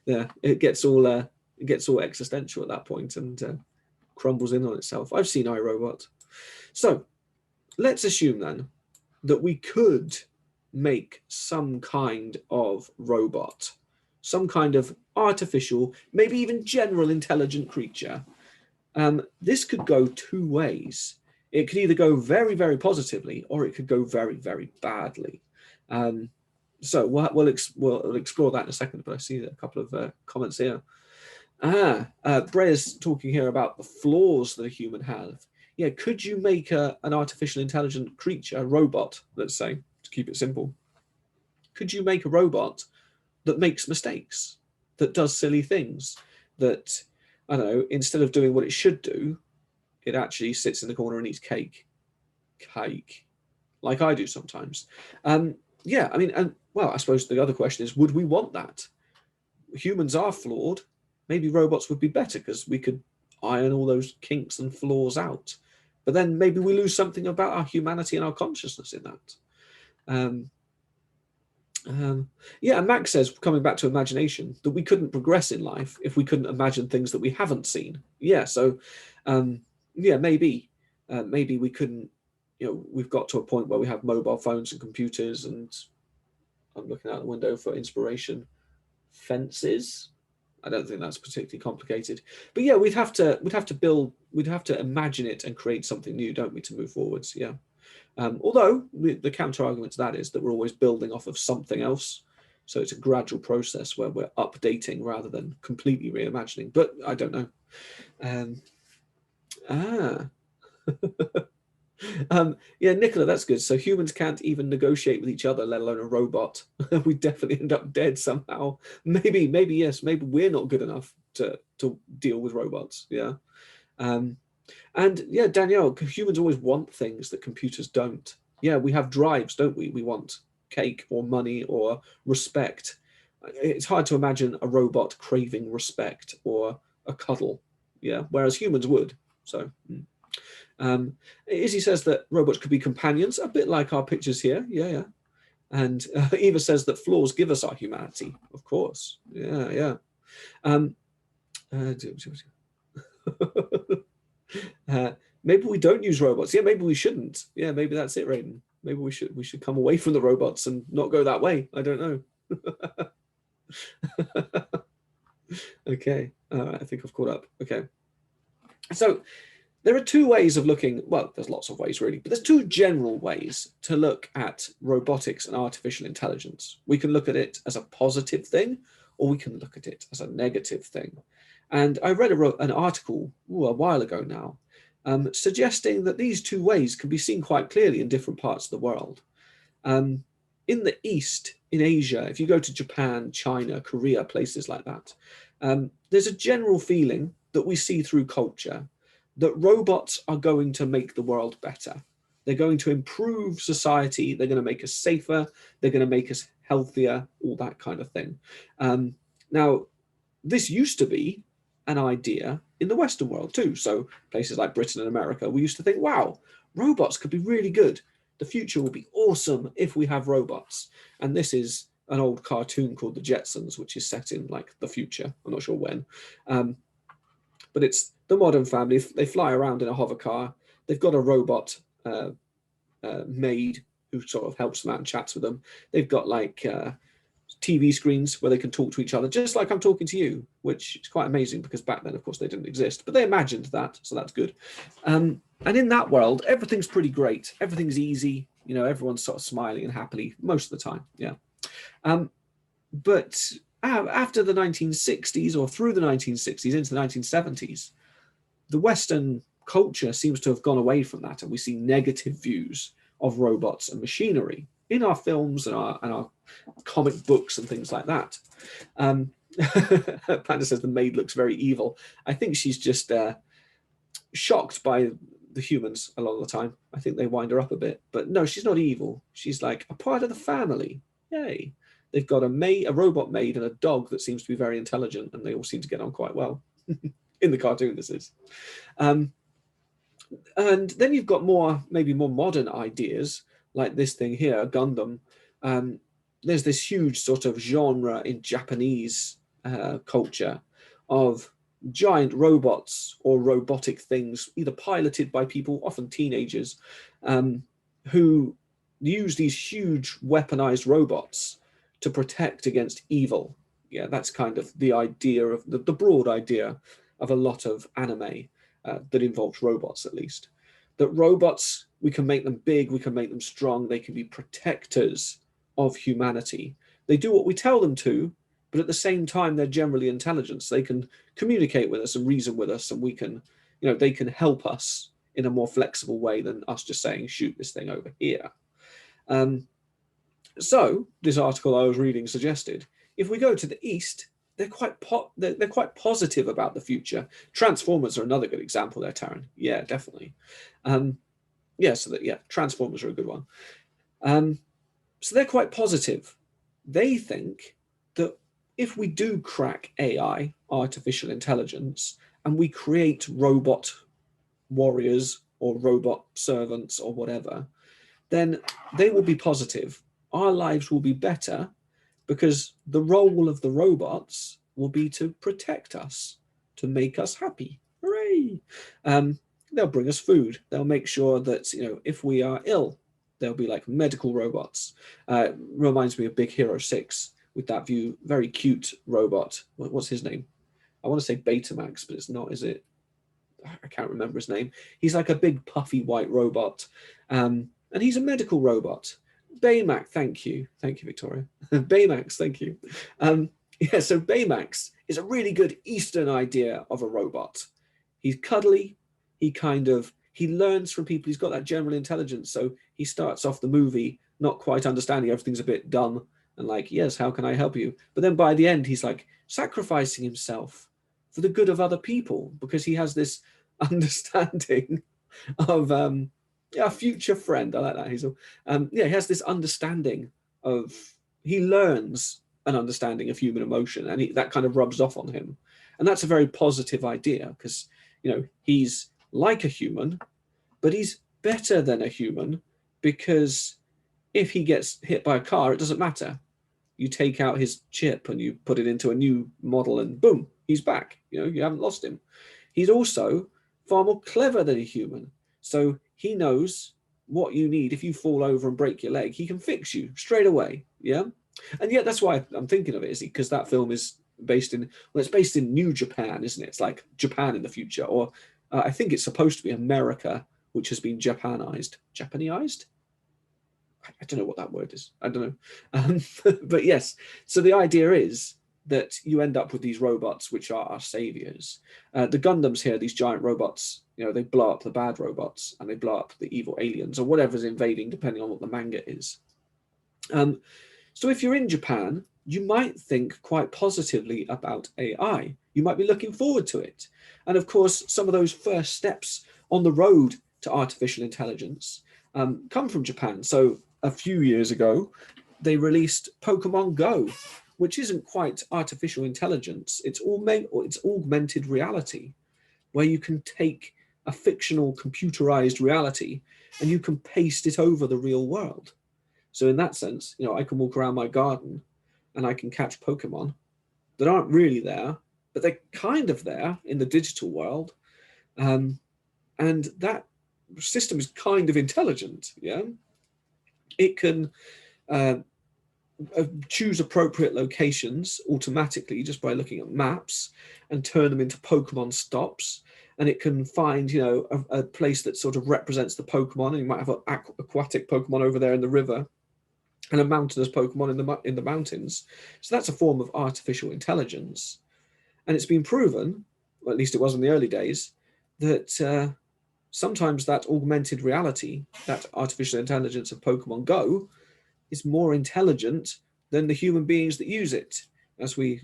Yeah, it gets all existential at that point, and crumbles in on itself. I've seen iRobot. So let's assume then that we could make some kind of robot, some kind of artificial, maybe even general intelligent creature. This could go two ways. It could either go very, very positively, or it could go very, very badly. So we'll explore that in a second, but I see a couple of comments here. Brea's talking here about the flaws that a human has. Yeah, could you make an artificial intelligent creature, a robot, let's say, to keep it simple? Could you make a robot that makes mistakes, that does silly things, that, I don't know, instead of doing what it should do, it actually sits in the corner and eats cake, like I do sometimes. Yeah, I mean, and well, I suppose the other question is, would we want that? Humans are flawed. Maybe robots would be better because we could iron all those kinks and flaws out. But then maybe we lose something about our humanity and our consciousness in that. Yeah, and Max says, coming back to imagination, that we couldn't progress in life if we couldn't imagine things that we haven't seen. Yeah, so yeah, maybe we couldn't, we've got to a point where we have mobile phones and computers, and I'm looking out the window for inspiration. Fences. I don't think that's particularly complicated, but yeah, we'd have to imagine it and create something new, don't we, to move forwards? Yeah. Although the counter argument to that is that we're always building off of something else, so it's a gradual process where we're updating rather than completely reimagining. But I don't know. Yeah, Nicola, that's good. So humans can't even negotiate with each other, let alone a robot. We definitely end up dead somehow. Maybe yes. Maybe we're not good enough to deal with robots. Yeah. And yeah, Danielle, humans always want things that computers don't. Yeah, we have drives, don't we? We want cake or money or respect. It's hard to imagine a robot craving respect or a cuddle. Yeah, whereas humans would. So. Izzy says that robots could be companions, a bit like our pictures here. Yeah. And Eva says that flaws give us our humanity. Of course. Yeah. Maybe we don't use robots. Yeah, maybe we shouldn't. Yeah, maybe that's it, Raiden. Maybe we should come away from the robots and not go that way. I don't know. Okay. I think I've caught up. Okay. So there are two ways of looking. Well, there's lots of ways, really, but there's two general ways to look at robotics and artificial intelligence. We can look at it as a positive thing, or we can look at it as a negative thing. And I read an article a while ago now, suggesting that these two ways can be seen quite clearly in different parts of the world. In the East, in Asia, if you go to Japan, China, Korea, places like that, there's a general feeling that we see through culture that robots are going to make the world better. They're going to improve society. They're going to make us safer. They're going to make us healthier, all that kind of thing. Now, this used to be an idea in the Western world too. So places like Britain and America, we used to think, wow, robots could be really good. The future will be awesome if we have robots. And this is an old cartoon called The Jetsons, which is set in like the future. I'm not sure when. But it's the modern family. They fly around in a hover car. They've got a robot maid who sort of helps them out and chats with them. They've got like TV screens where they can talk to each other, just like I'm talking to you, which is quite amazing because back then, of course, they didn't exist, but they imagined that, so that's good. And in that world, everything's pretty great. Everything's easy. Everyone's sort of smiling and happily most of the time. Yeah. But after the 1960s or through the 1960s into the 1970s, the Western culture seems to have gone away from that, and we see negative views of robots and machinery in our films and our comic books and things like that. Panda says the maid looks very evil. I think she's just shocked by the humans a lot of the time. I think they wind her up a bit, but no, she's not evil. She's like a part of the family. Yay. They've got a robot maid and a dog that seems to be very intelligent, and they all seem to get on quite well. In the cartoon, this is. And then you've got maybe more modern ideas, like this thing here, Gundam. There's this huge sort of genre in Japanese culture of giant robots or robotic things, either piloted by people, often teenagers, who use these huge weaponized robots to protect against evil. Yeah, that's kind of the idea of the broad idea of a lot of anime that involves robots, at least. That robots, we can make them big, we can make them strong, they can be protectors of humanity. They do what we tell them to, but at the same time, they're generally intelligent. So they can communicate with us and reason with us, and we can, they can help us in a more flexible way than us just saying, shoot this thing over here. So this article I was reading suggested, if we go to the East, they're quite positive about the future. Transformers are another good example there, Taryn. Yeah, definitely. Transformers are a good one. So they're quite positive. They think that if we do crack AI, artificial intelligence, and we create robot warriors or robot servants or whatever, then they will be positive. Our lives will be better because the role of the robots will be to protect us, to make us happy. Hooray! They'll bring us food. They'll make sure that, if we are ill, they'll be like medical robots. Reminds me of Big Hero 6 with that very cute robot. What's his name? I want to say Betamax, but it's not, is it? I can't remember his name. He's like a big puffy white robot. And he's a medical robot. Baymax, thank you, Victoria. Baymax, thank you. So Baymax is a really good Eastern idea of a robot. He's cuddly. He learns from people. He's got that general intelligence. So he starts off the movie not quite understanding, everything's a bit dumb and like, yes, how can I help you? But then by the end, he's like sacrificing himself for the good of other people because he has this understanding of a future friend. I like that, Hazel. He has this understanding of, he learns an understanding of human emotion, and that kind of rubs off on him. And that's a very positive idea because, he's like a human, but he's better than a human because if he gets hit by a car, it doesn't matter. You take out his chip and you put it into a new model and boom, he's back. You haven't lost him. He's also far more clever than a human. So he knows what you need. If you fall over and break your leg, he can fix you straight away. Yeah. And yet that's why I'm thinking of it, is because that film is based in New Japan, isn't it? It's like Japan in the future, or I think it's supposed to be America, which has been Japanized. I don't know what that word is. I don't know. But yes, so the idea is that you end up with these robots, which are our saviors. The Gundams here, these giant robots, they blow up the bad robots and they blow up the evil aliens or whatever's invading, depending on what the manga is. So if you're in Japan, you might think quite positively about AI. You might be looking forward to it. And of course, some of those first steps on the road to artificial intelligence come from Japan. So a few years ago, they released Pokemon Go, which isn't quite artificial intelligence. It's augmented reality, where you can take a fictional computerized reality and you can paste it over the real world. So in that sense, I can walk around my garden and I can catch Pokemon that aren't really there, but they're kind of there in the digital world. And that system is kind of intelligent. Yeah. It can choose appropriate locations automatically just by looking at maps and turn them into Pokemon stops. And it can find, a place that sort of represents the Pokemon. And you might have an aquatic Pokemon over there in the river and a mountainous Pokemon in the mountains. So that's a form of artificial intelligence. And it's been proven, or at least it was in the early days, that sometimes that augmented reality, that artificial intelligence of Pokemon Go, is more intelligent than the human beings that use it. As we,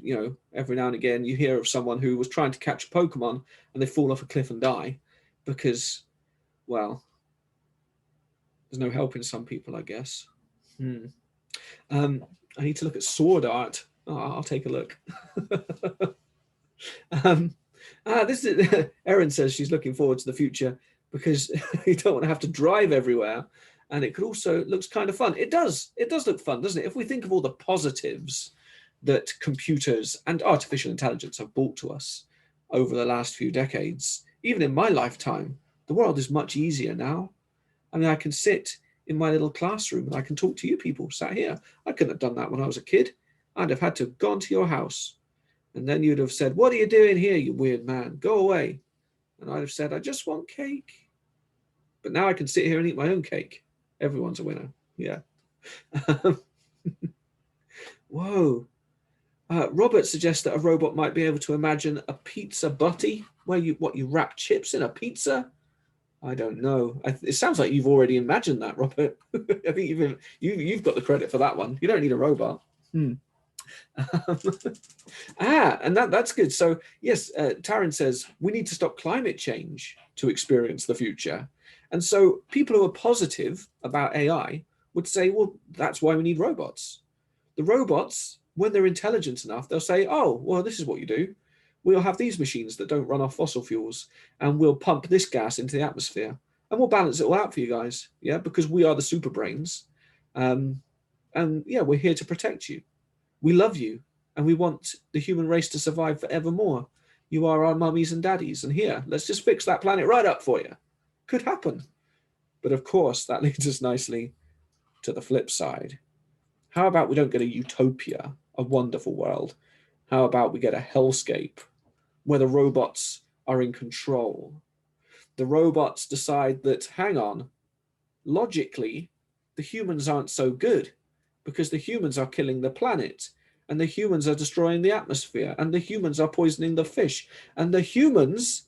every now and again, you hear of someone who was trying to catch a Pokemon and they fall off a cliff and die because, well, there's no helping some people, I guess. I need to look at sword art. Oh, I'll take a look. This is Erin says she's looking forward to the future because you don't want to have to drive everywhere, and it could also looks kind of fun. It does look fun, doesn't it? If we think of all the positives that computers and artificial intelligence have brought to us, over the last few decades. Even in my lifetime, the world is much easier now. I mean, I can sit in my little classroom and I can talk to you people sat here. I couldn't have done that when I was a kid. I'd have had to have gone to your house. And then you'd have said, "What are you doing here, you weird man? Go away." And I'd have said, "I just want cake." But now I can sit here and eat my own cake. Everyone's a winner. Yeah. Whoa. Robert suggests that a robot might be able to imagine a pizza butty, where you wrap chips in a pizza. I don't know. It sounds like you've already imagined that, Robert. I think you've got the credit for that one. You don't need a robot. And that's good. So yes, Taryn says we need to stop climate change to experience the future. And so people who are positive about AI would say, well, that's why we need robots. The robots, when they're intelligent enough, they'll say, oh, well, this is what you do. We'll have these machines that don't run off fossil fuels, and we'll pump this gas into the atmosphere, and we'll balance it all out for you guys. Yeah, because we are the super brains. And yeah, we're here to protect you. We love you, and we want the human race to survive forevermore. You are our mummies and daddies, and here, let's just fix that planet right up for you. Could happen. But of course, that leads us nicely to the flip side. How about we don't get a utopia, a wonderful world? How about we get a hellscape where the robots are in control? The robots decide that, hang on, logically, the humans aren't so good because the humans are killing the planet, and the humans are destroying the atmosphere, and the humans are poisoning the fish, and the humans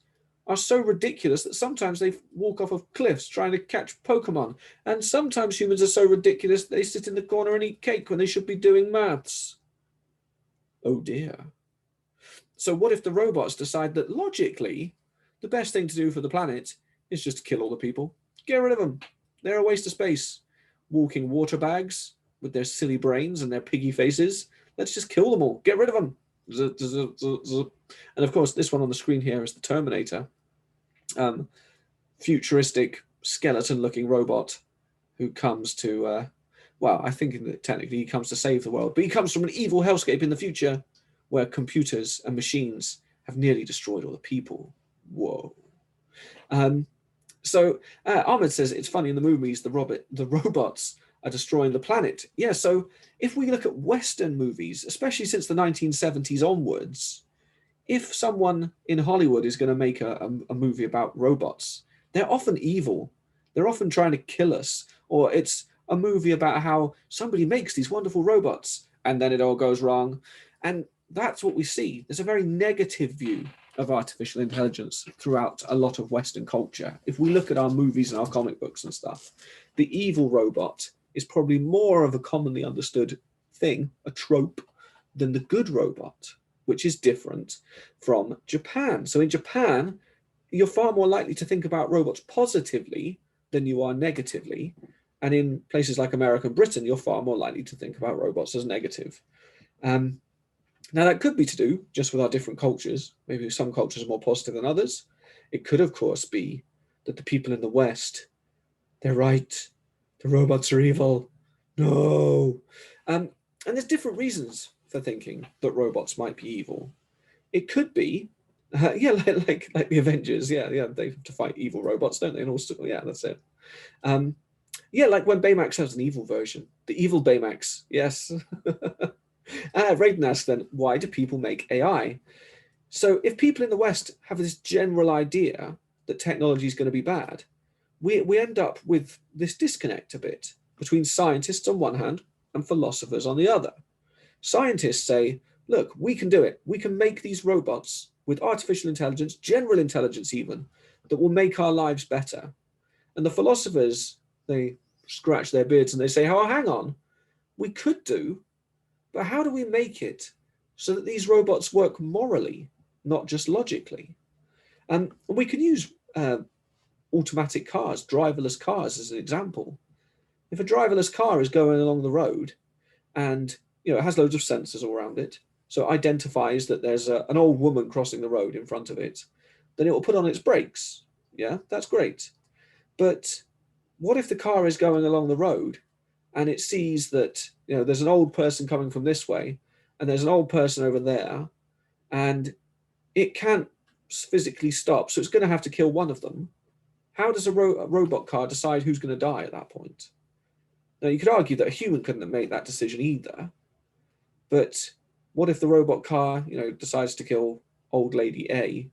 are so ridiculous that sometimes they walk off of cliffs trying to catch Pokemon, and sometimes humans are so ridiculous they sit in the corner and eat cake when they should be doing maths. Oh dear. So what if the robots decide that logically the best thing to do for the planet is just to kill all the people? Get rid of them. They're a waste of space. Walking water bags with their silly brains and their piggy faces. Let's just kill them all. Get rid of them. And of course, this one on the screen here is the Terminator. Futuristic skeleton-looking robot who comes to, well, I think technically he comes to save the world, but he comes from an evil hellscape in the future where computers and machines have nearly destroyed all the people. Whoa. So Ahmed says it's funny in the movies the robots are destroying the planet. Yeah, so if we look at Western movies, especially since the 1970s onwards, if someone in Hollywood is going to make a movie about robots, they're often evil. They're often trying to kill us. Or it's a movie about how somebody makes these wonderful robots and then it all goes wrong. And that's what we see. There's a very negative view of artificial intelligence throughout a lot of Western culture. If we look at our movies and our comic books and stuff, the evil robot is probably more of a commonly understood thing, a trope, than the good robot, which is different from Japan. So in Japan, you're far more likely to think about robots positively than you are negatively. And in places like America and Britain, you're far more likely to think about robots as negative. Now, that could be to do just with our different cultures. Maybe some cultures are more positive than others. It could, of course, be that the people in the West, they're right. The robots are evil. No. And there's different reasons for thinking that robots might be evil. It could be, yeah, like the Avengers. Yeah, they have to fight evil robots, don't they? And also, yeah, that's it. Yeah, like when Baymax has an evil version. The evil Baymax, yes. Raiden asks then, why do people make AI? So if people in the West have this general idea that technology is going to be bad, we end up with this disconnect a bit between scientists on one hand and philosophers on the other. Scientists say, look, we can do it. We can make these robots with artificial intelligence, general intelligence even, that will make our lives better. And the philosophers, they scratch their beards and they say, oh, hang on, we could do, but how do we make it so that these robots work morally, not just logically? And we can use automatic cars, driverless cars as an example. If a driverless car is going along the road and it has loads of sensors all around it, so it identifies that there's an old woman crossing the road in front of it, then it will put on its brakes. Yeah, that's great. But what if the car is going along the road and it sees that there's an old person coming from this way and there's an old person over there, and it can't physically stop, so it's going to have to kill one of them. How does a robot car decide who's going to die at that point? Now, you could argue that a human couldn't make that decision either. But what if the robot car, decides to kill old lady A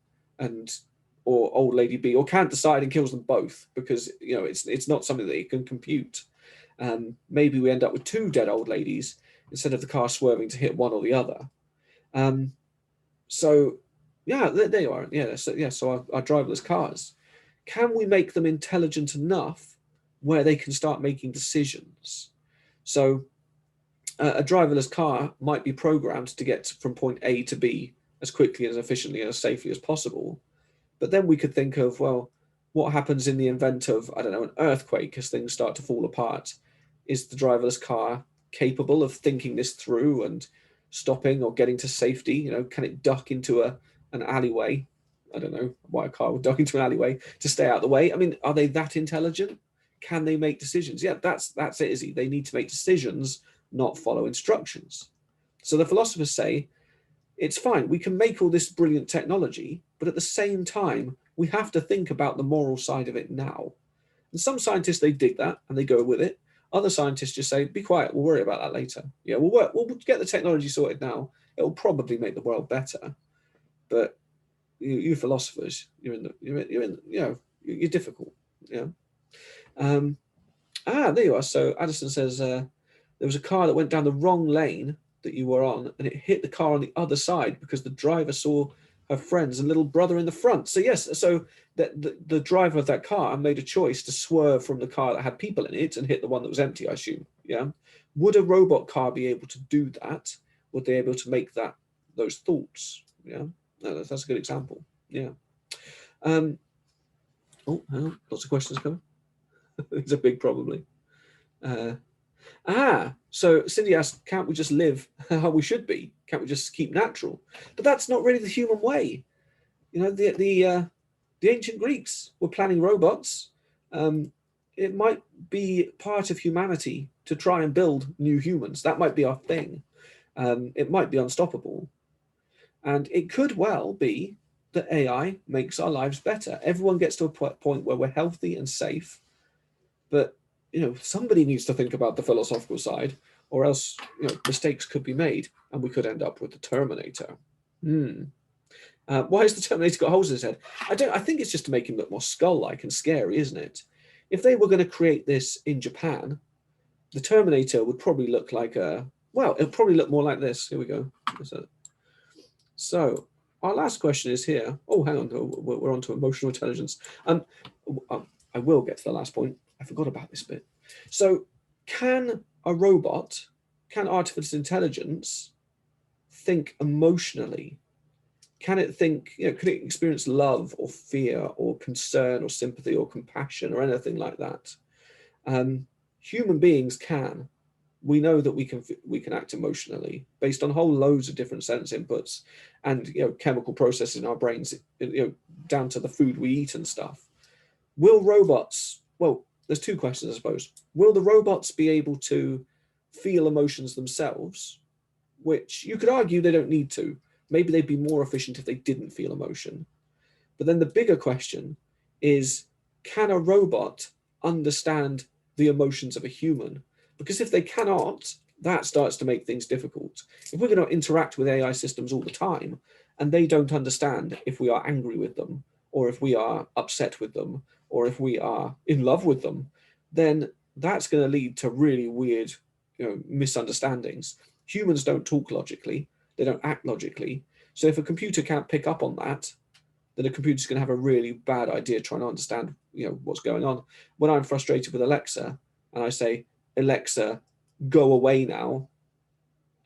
or old lady B, or can't decide and kills them both because it's not something that it can compute. Maybe we end up with two dead old ladies instead of the car swerving to hit one or the other. So yeah, there you are. Yeah, so our driverless cars, can we make them intelligent enough where they can start making decisions? So a driverless car might be programmed to get from point A to B as quickly, as efficiently, and as safely as possible. But then we could think of, well, what happens in the event of, I don't know, an earthquake as things start to fall apart? Is the driverless car capable of thinking this through and stopping or getting to safety? Can it duck into an alleyway? I don't know why a car would duck into an alleyway to stay out of the way. I mean, are they that intelligent? Can they make decisions? Yeah, that's it, Izzy. They need to make decisions, not follow instructions. So the philosophers say, it's fine, we can make all this brilliant technology, but at the same time, we have to think about the moral side of it now. And some scientists, they dig that and they go with it. Other scientists just say, be quiet, we'll worry about that later. Yeah, we'll get the technology sorted now. It'll probably make the world better. But you philosophers, you're difficult. Yeah. There you are. So Addison says, there was a car that went down the wrong lane that you were on, and it hit the car on the other side because the driver saw her friends and little brother in the front. So yes, so the driver of that car made a choice to swerve from the car that had people in it and hit the one that was empty, I assume. Yeah. Would a robot car be able to do that? Would they be able to make those thoughts? Yeah. No, that's a good example. Yeah. Hang on. Lots of questions coming. It's a big probably. So Cindy asked, can't we just live how we should be? Can't we just keep natural? But that's not really the human way. The ancient Greeks were planning robots. It might be part of humanity to try and build new humans. That might be our thing. It might be unstoppable. And it could well be that AI makes our lives better. Everyone gets to a point where we're healthy and safe. But somebody needs to think about the philosophical side, or else mistakes could be made, and we could end up with the Terminator. Why has the Terminator got holes in his head? I think it's just to make him look more skull-like and scary, isn't it? If they were going to create this in Japan, the Terminator would probably look like it'll probably look more like this. Here we go. So our last question is here. Oh, hang on, we're on to emotional intelligence. I will get to the last point. I forgot about this bit. So can artificial intelligence think emotionally? Can it think, can it experience love or fear or concern or sympathy or compassion or anything like that? Human beings can. We know that we can act emotionally based on whole loads of different sense inputs and chemical processes in our brains, down to the food we eat and stuff. Will robots, well, there's two questions, I suppose. Will the robots be able to feel emotions themselves? Which you could argue they don't need to. Maybe they'd be more efficient if they didn't feel emotion. But then the bigger question is, can a robot understand the emotions of a human? Because if they cannot, that starts to make things difficult. If we're going to interact with AI systems all the time, and they don't understand if we are angry with them, or if we are upset with them, or if we are in love with them, then that's going to lead to really weird, misunderstandings. Humans don't talk logically, they don't act logically. So if a computer can't pick up on that, then a computer's going to have a really bad idea trying to understand, what's going on. When I'm frustrated with Alexa and I say, Alexa, go away now,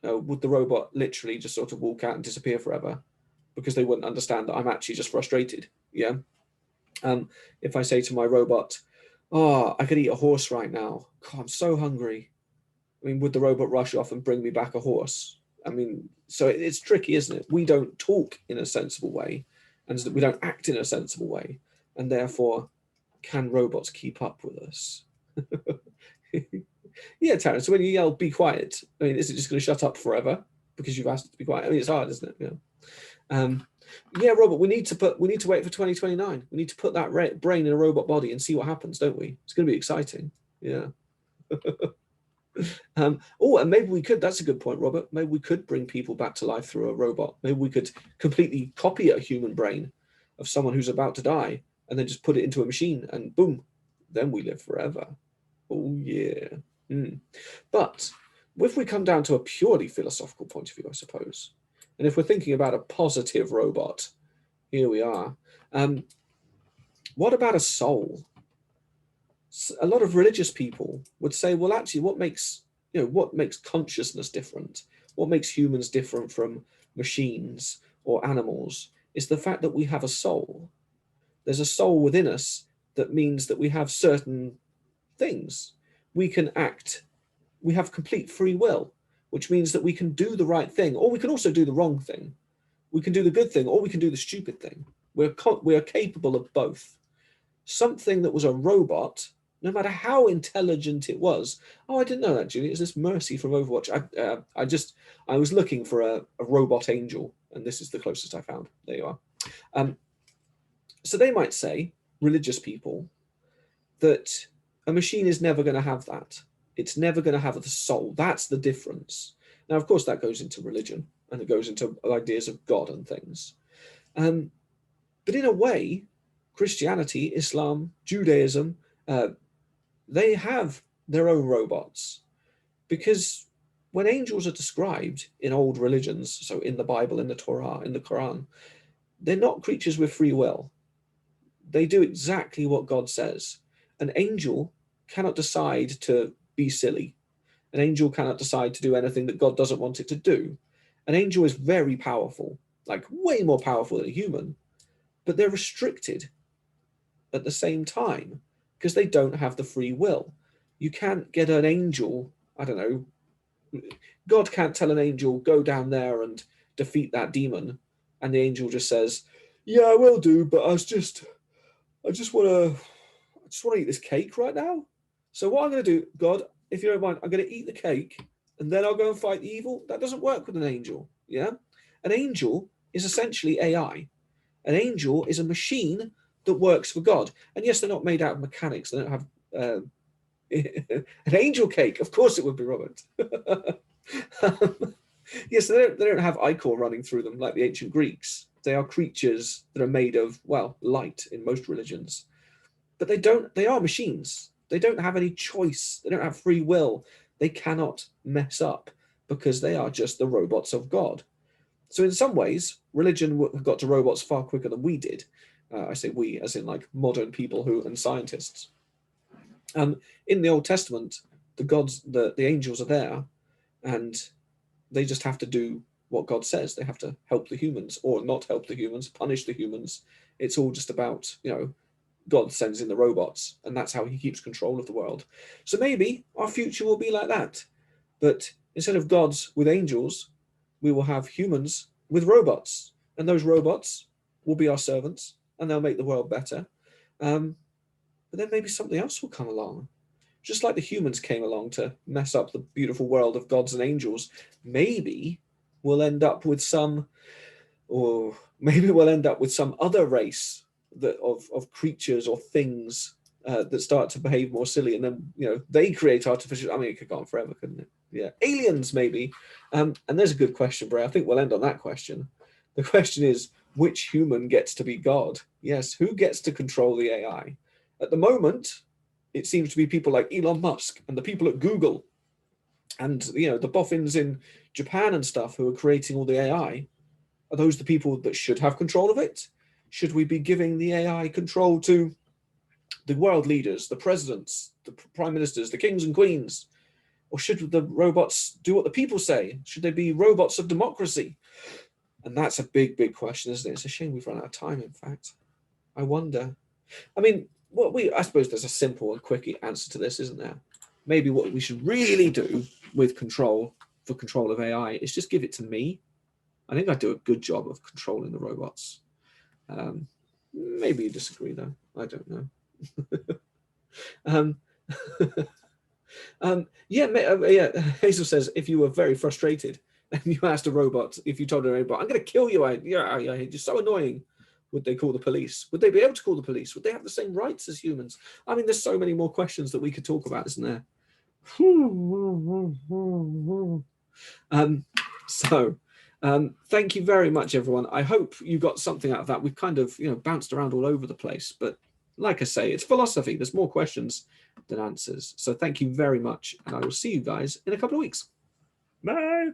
would the robot literally just sort of walk out and disappear forever? Because they wouldn't understand that I'm actually just frustrated. Yeah. If I say to my robot, oh, I could eat a horse right now. God, I'm so hungry. I mean, would the robot rush off and bring me back a horse? I mean, so it's tricky, isn't it? We don't talk in a sensible way, and we don't act in a sensible way. And therefore, can robots keep up with us? Yeah, Terence, so when you yell, be quiet, I mean, is it just going to shut up forever because you've asked it to be quiet? I mean, it's hard, isn't it? Yeah. Yeah, Robert, we need to wait for 2029. We need to put that brain in a robot body and see what happens, don't we? It's going to be exciting. Yeah. Oh, and maybe we could. That's a good point, Robert. Maybe we could bring people back to life through a robot. Maybe we could completely copy a human brain of someone who's about to die, and then just put it into a machine, and boom, then we live forever. Oh yeah. But if we come down to a purely philosophical point of view, I suppose, and if we're thinking about a positive robot, here we are. What about a soul? A lot of religious people would say, well, actually, what makes consciousness different? What makes humans different from machines or animals is the fact that we have a soul. There's a soul within us that means that we have certain things. We can act. We have complete free will, which means that we can do the right thing, or we can also do the wrong thing. We can do the good thing, or we can do the stupid thing. We are capable of both. Something that was a robot, no matter how intelligent it was. Oh, I didn't know that, Julie. Is this Mercy from Overwatch? I was looking for a robot angel, and this is the closest I found. There you are. So they might say, religious people, that a machine is never going to have that. It's never going to have the soul. That's the difference. Now, of course, that goes into religion, and it goes into ideas of God and things. But in a way, Christianity, Islam, Judaism, they have their own robots, because when angels are described in old religions, so in the Bible, in the Torah, in the Quran, they're not creatures with free will. They do exactly what God says. An angel cannot decide to be silly. An angel cannot decide to do anything that God doesn't want it to do. An angel is very powerful, like way more powerful than a human, but they're restricted at the same time because they don't have the free will. You can't get an angel, I don't know, God can't tell an angel, go down there and defeat that demon. And the angel just says, yeah, I will do, but I just want to eat this cake right now. So what I'm going to do, God, if you don't mind, I'm going to eat the cake and then I'll go and fight the evil. That doesn't work with an angel. Yeah. An angel is essentially AI. An angel is a machine that works for God. And yes, they're not made out of mechanics. They don't have an angel cake. Of course it would be, Robert. Yes, they don't have ichor running through them like the ancient Greeks. They are creatures that are made of, well, light in most religions. But they are machines. They don't have any choice. They don't have free will. They cannot mess up because they are just the robots of God. So in some ways, religion got to robots far quicker than we did. I say we, as in like modern people and scientists. In the Old Testament, the gods, the angels are there, and they just have to do what God says. They have to help the humans, or not help the humans, punish the humans. It's all just about, God sends in the robots, and that's how he keeps control of the world. So maybe our future will be like that. But instead of gods with angels, we will have humans with robots, and those robots will be our servants, and they'll make the world better. But then maybe something else will come along. Just like the humans came along to mess up the beautiful world of gods and angels, maybe we'll end up with some other race of creatures or things that start to behave more silly, and then they create artificial. I mean, it could go on forever, couldn't it? Yeah, aliens maybe. And there's a good question, Bray. I think we'll end on that question. The question is, which human gets to be God? Yes, who gets to control the AI? At the moment, it seems to be people like Elon Musk and the people at Google, and the boffins in Japan and stuff who are creating all the AI. Are those the people that should have control of it? Should we be giving the AI control to the world leaders, the presidents, the prime ministers, the kings and queens? Or should the robots do what the people say? Should they be robots of democracy? And that's a big, big question, isn't it? It's a shame we've run out of time, in fact. I wonder. I mean, I suppose there's a simple and quick answer to this, isn't there? Maybe what we should really do with control of AI is just give it to me. I think I do a good job of controlling the robots. Maybe you disagree, though. I don't know. Yeah. Hazel says, if you were very frustrated, and you asked a robot, if you told a robot, I'm going to kill you, you're so annoying, would they call the police? Would they be able to call the police? Would they have the same rights as humans? I mean, there's so many more questions that we could talk about, isn't there? Thank you very much, everyone. I hope you got something out of that. We've kind of, bounced around all over the place, but like I say, it's philosophy. There's more questions than answers. So thank you very much, and I will see you guys in a couple of weeks. Bye.